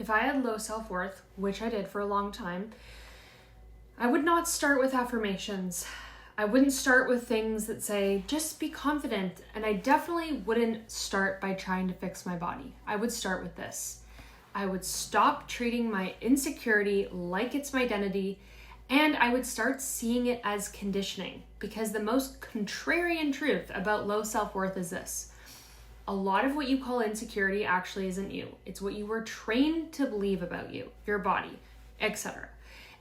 if I had low self-worth, which I did for a long time, I would not start with affirmations. I wouldn't start with things that say, just be confident. And I definitely wouldn't start by trying to fix my body. I would start with this. I would stop treating my insecurity like it's my identity, and I would start seeing it as conditioning, because the most contrarian truth about low self-worth is this. A lot of what you call insecurity actually isn't you. It's what you were trained to believe about you, your body, etc.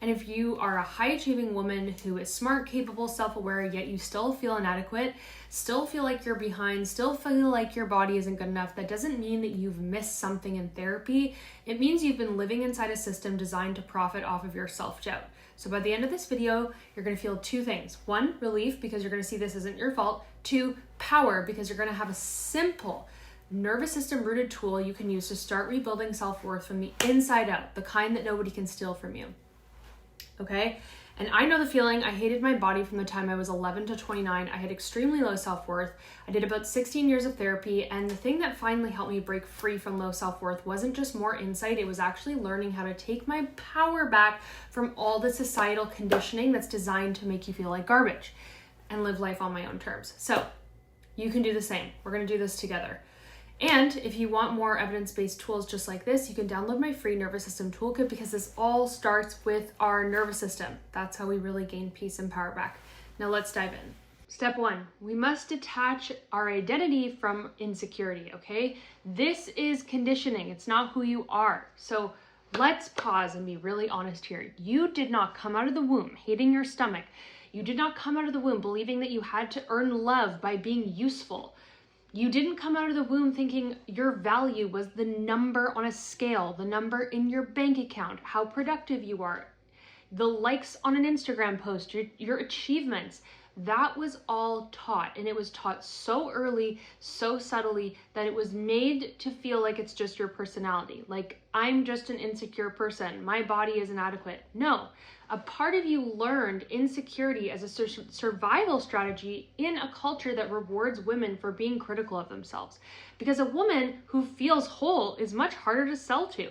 And if you are a high-achieving woman who is smart, capable, self-aware, yet you still feel inadequate, still feel like you're behind, still feel like your body isn't good enough, that doesn't mean that you've missed something in therapy. It means you've been living inside a system designed to profit off of your self-doubt. So by the end of this video, you're going to feel two things. One, relief, because you're going to see this isn't your fault. Two, power, because you're going to have a simple nervous system rooted tool you can use to start rebuilding self-worth from the inside out, the kind that nobody can steal from you. Okay? And I know the feeling. I hated my body from the time I was 11 to 29. I had extremely low self-worth. I did about 16 years of therapy, and the thing that finally helped me break free from low self-worth wasn't just more insight, it was actually learning how to take my power back from all the societal conditioning that's designed to make you feel like garbage and live life on my own terms. So you can do the same. We're going to do this together. And if you want more evidence-based tools just like this, you can download my free nervous system toolkit, because this all starts with our nervous system. That's how we really gain peace and power back. Now let's dive in. Step one, we must detach our identity from insecurity, okay? This is conditioning. It's not who you are. So let's pause and be really honest here. You did not come out of the womb hating your stomach. You did not come out of the womb believing that you had to earn love by being useful. You didn't come out of the womb thinking your value was the number on a scale, the number in your bank account, how productive you are, the likes on an Instagram post, your achievements. That was all taught, and it was taught so early, so subtly, that it was made to feel like it's just your personality. Like, I'm just an insecure person. My body is inadequate. No, a part of you learned insecurity as a survival strategy in a culture that rewards women for being critical of themselves. Because a woman who feels whole is much harder to sell to.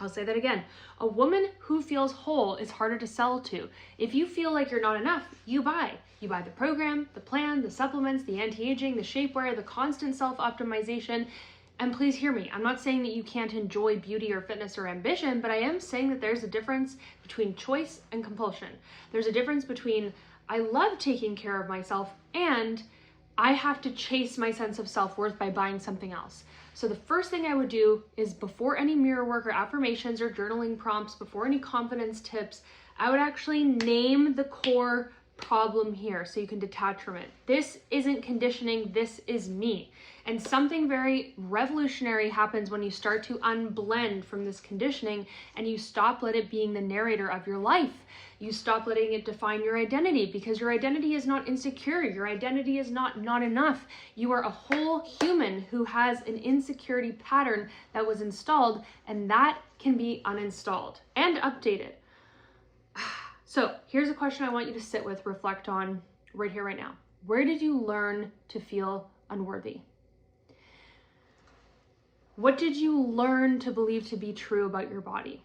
I'll say that again. A woman who feels whole is harder to sell to. If you feel like you're not enough, you buy. You buy the program, the plan, the supplements, the anti-aging, the shapewear, the constant self-optimization. And please hear me. I'm not saying that you can't enjoy beauty or fitness or ambition, but I am saying that there's a difference between choice and compulsion. There's a difference between I love taking care of myself and I have to chase my sense of self-worth by buying something else. So the first thing I would do is, before any mirror work or affirmations or journaling prompts, before any confidence tips, I would actually name the core problem here so you can detach from it. This isn't conditioning, this is me. And something very revolutionary happens when you start to unblend from this conditioning and you stop letting it being the narrator of your life. You stop letting it define your identity, because your identity is not insecure. Your identity is not enough. You are a whole human who has an insecurity pattern that was installed, and that can be uninstalled and updated. So here's a question I want you to sit with, reflect on right here, right now. Where did you learn to feel unworthy? What did you learn to believe to be true about your body?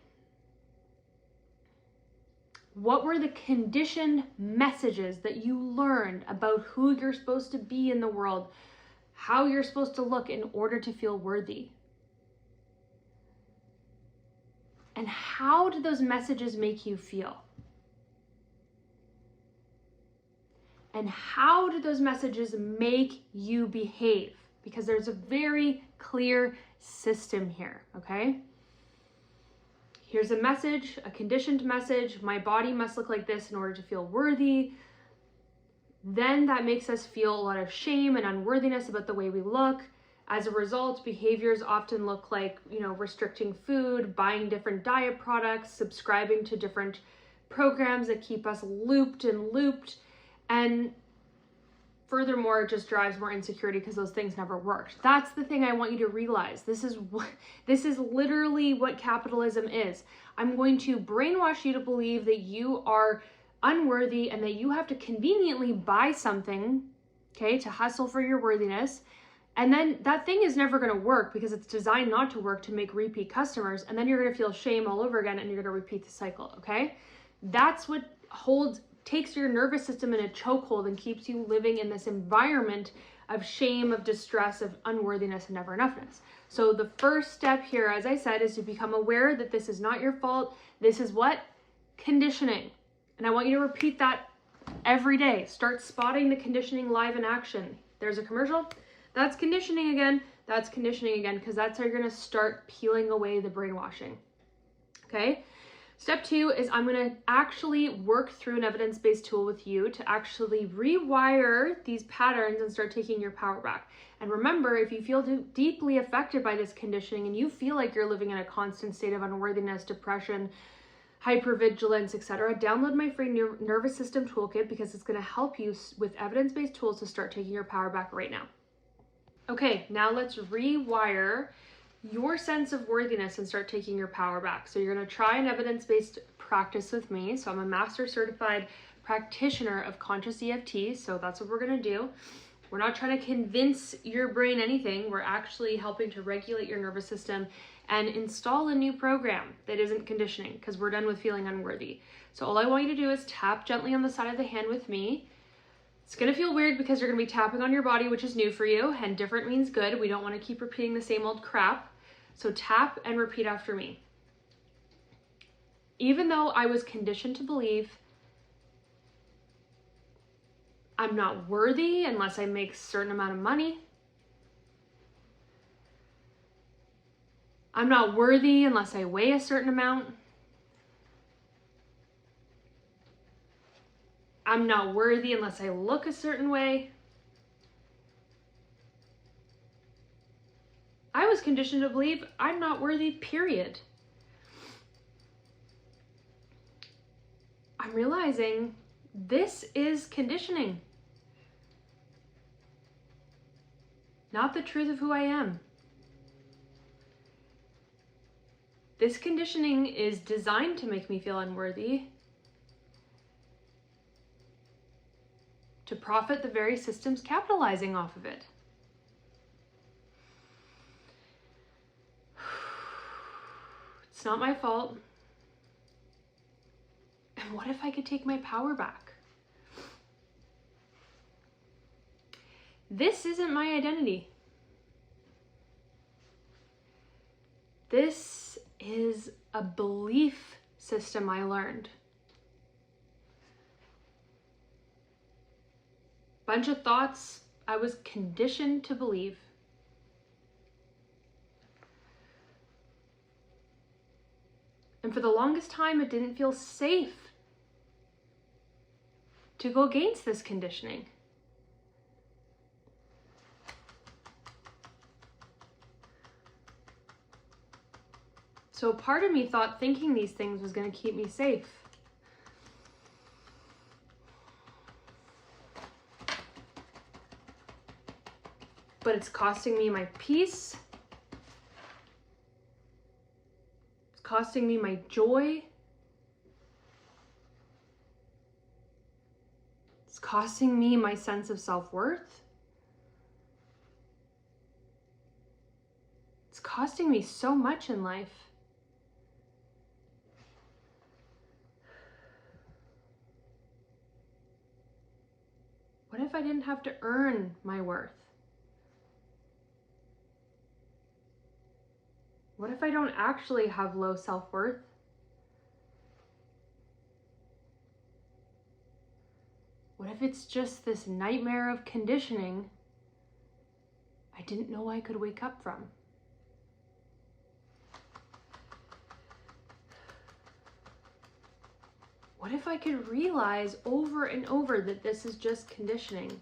What were the conditioned messages that you learned about who you're supposed to be in the world, how you're supposed to look in order to feel worthy? And how did those messages make you feel? And how do those messages make you behave? Because there's a very clear system here, okay? Here's a message, a conditioned message. My body must look like this in order to feel worthy. Then that makes us feel a lot of shame and unworthiness about the way we look. As a result, behaviors often look like, restricting food, buying different diet products, subscribing to different programs that keep us looped, and furthermore, it just drives more insecurity because those things never worked. That's the thing I want you to realize. This is literally what capitalism is. I'm going to brainwash you to believe that you are unworthy and that you have to conveniently buy something, okay, to hustle for your worthiness. And then that thing is never going to work because it's designed not to work to make repeat customers. And then you're going to feel shame all over again and you're going to repeat the cycle. Okay. That's what takes your nervous system in a chokehold and keeps you living in this environment of shame, of distress, of unworthiness, and never enoughness. So the first step here, as I said, is to become aware that this is not your fault. This is what? Conditioning. And I want you to repeat that every day. Start spotting the conditioning live in action. There's a commercial. That's conditioning again. That's conditioning again, because that's how you're going to start peeling away the brainwashing. Okay. Step 2 is I'm going to actually work through an evidence-based tool with you to actually rewire these patterns and start taking your power back. And remember, if you feel deeply affected by this conditioning and you feel like you're living in a constant state of unworthiness, depression, hypervigilance, etc., download my free nervous system toolkit because it's going to help you with evidence-based tools to start taking your power back right now. Okay, now let's rewire your sense of worthiness and start taking your power back. So you're going to try an evidence-based practice with me. So I'm a master certified practitioner of conscious EFT. So that's what we're going to do. We're not trying to convince your brain anything. We're actually helping to regulate your nervous system and install a new program that isn't conditioning, because we're done with feeling unworthy. So all I want you to do is tap gently on the side of the hand with me. It's going to feel weird because you're going to be tapping on your body, which is new for you, and different means good. We don't want to keep repeating the same old crap. So tap and repeat after me. Even though I was conditioned to believe I'm not worthy unless I make a certain amount of money, I'm not worthy unless I weigh a certain amount, I'm not worthy unless I look a certain way, I was conditioned to believe I'm not worthy, period. I'm realizing this is conditioning, not the truth of who I am. This conditioning is designed to make me feel unworthy, to profit the very systems capitalizing off of it. It's not my fault. And what if I could take my power back? This isn't my identity. This is a belief system I learned. Bunch of thoughts I was conditioned to believe. And for the longest time, it didn't feel safe to go against this conditioning. So part of me thought thinking these things was going to keep me safe. But it's costing me my peace. It's costing me my joy. It's costing me my sense of self-worth. It's costing me so much in life. What if I didn't have to earn my worth? What if I don't actually have low self-worth? What if it's just this nightmare of conditioning I didn't know I could wake up from? What if I could realize over and over that this is just conditioning?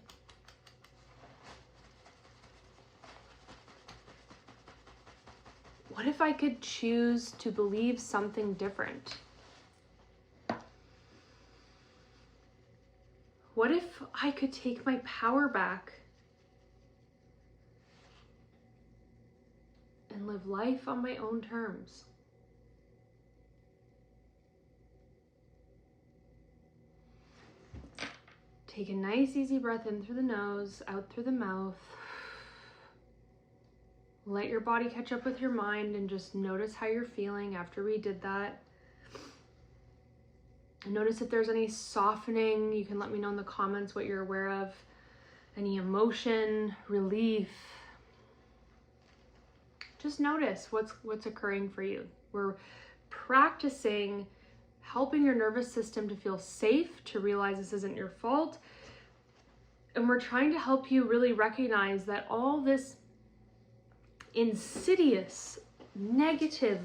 What if I could choose to believe something different? What if I could take my power back and live life on my own terms? Take a nice easy breath in through the nose, out through the mouth. Let your body catch up with your mind and just notice how you're feeling after we did that. And notice if there's any softening. You can let me know in the comments what you're aware of. Any emotion, relief. Just notice what's occurring for you. We're practicing helping your nervous system to feel safe, to realize this isn't your fault. And we're trying to help you really recognize that all this insidious, negative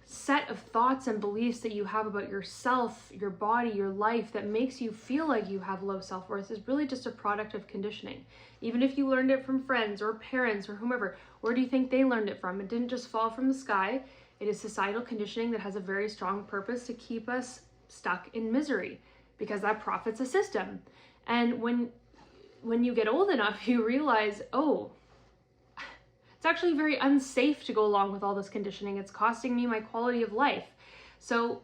set of thoughts and beliefs that you have about yourself, your body, your life that makes you feel like you have low self-worth is really just a product of conditioning. Even if you learned it from friends or parents or whomever, where do you think they learned it from? It didn't just fall from the sky. It is societal conditioning that has a very strong purpose to keep us stuck in misery, because that profits a system. And when you get old enough, you realize, oh, it's actually very unsafe to go along with all this conditioning. It's costing me my quality of life. So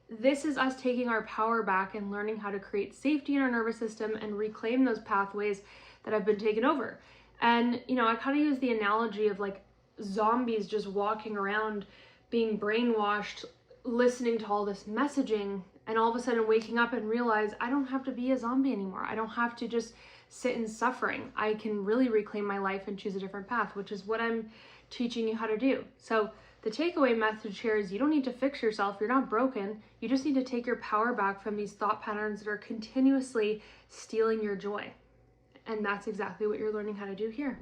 this is us taking our power back and learning how to create safety in our nervous system and reclaim those pathways that have been taken over. And, I kind of use the analogy of like zombies just walking around, being brainwashed, listening to all this messaging, and all of a sudden waking up and realize I don't have to be a zombie anymore. I don't have to just sit in suffering. I can really reclaim my life and choose a different path, which is what I'm teaching you how to do. So the takeaway message here is you don't need to fix yourself. You're not broken. You just need to take your power back from these thought patterns that are continuously stealing your joy. And that's exactly what you're learning how to do here.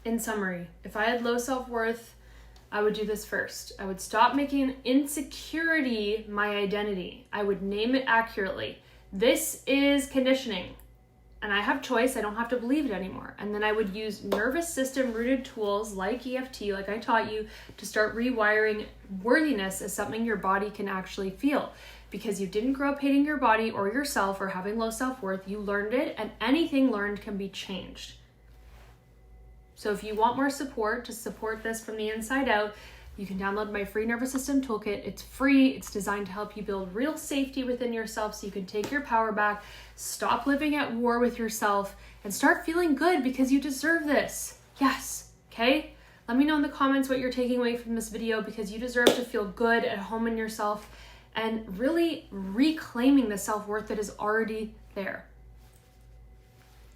In summary, if I had low self-worth, I would do this first. I would stop making insecurity my identity. I would name it accurately. This is conditioning. And I have choice. I don't have to believe it anymore. And then I would use nervous system rooted tools like EFT, like I taught you, to start rewiring worthiness as something your body can actually feel. Because you didn't grow up hating your body or yourself or having low self-worth. You learned it, and anything learned can be changed. So if you want more support to support this from the inside out, you can download my free nervous system toolkit. It's free. It's designed to help you build real safety within yourself so you can take your power back, stop living at war with yourself, and start feeling good because you deserve this. Yes, okay? Let me know in the comments what you're taking away from this video, because you deserve to feel good at home in yourself and really reclaiming the self-worth that is already there.